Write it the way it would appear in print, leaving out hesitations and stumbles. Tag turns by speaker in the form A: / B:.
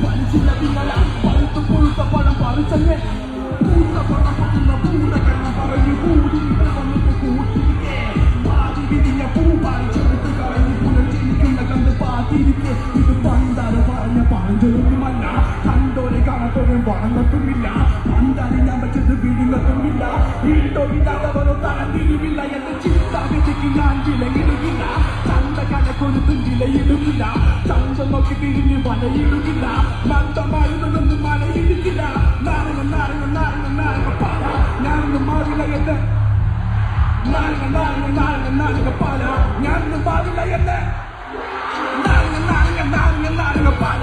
A: വലിച്ചില്ല പിന്നല പഴുത്തു പുഴുത്ത പഴം പറിച്ചങ്ങ് പൂത്ത പഴം പറ്റുന്ന പൂതകരണം പറഞ്ഞു കൂടി വന്നിട്ട് കൂട്ടിരിക്കേ പാതി വിരിഞ്ഞ പൂ പറിച്ചെടുത്ത് കളഞ്ഞു പുനർജനിക്കുന്ന കണ്ട് പാതിരിക്കെ ഇത് പണ്ടാണ് പറഞ്ഞ പാഞ്ചൊരുമല്ല കണ്ടോരെ കാണത്തോരും വളർന്നിട്ടുമില്ല പണ്ടാണ് ഞാൻ വെച്ചത് വിഴുങ്ങത്തുമില്ല വീട്ടൊഴില്ലാത്തവരോ തലത്തിരുമില്ല എന്റെ ചിന്താഗതിക്ക് ഞാൻ വിലയിടുകില്ല ചന്തകലക്കൊരുത്തും വിലയിടുകില്ല ചന്ത നോക്കി തിരിഞ്ഞ് വലയിടുകില്ല മന്ദമായിരുന്നൊന്നും മലയിടുകില്ല നാരങ്ങ നാരങ്ങ നാരങ്ങ നാരങ്ങ പാല ഞാനൊന്നും മാറില്ല എന്ന് നാരങ്ങ നാരങ്ങ നാരങ്ങ നാരങ്ങ പാല ഞാനൊന്നും മാറില്ല എന്ന് നാരങ്ങ നാരങ്ങ നാരങ്ങ നാരങ്ങ പാല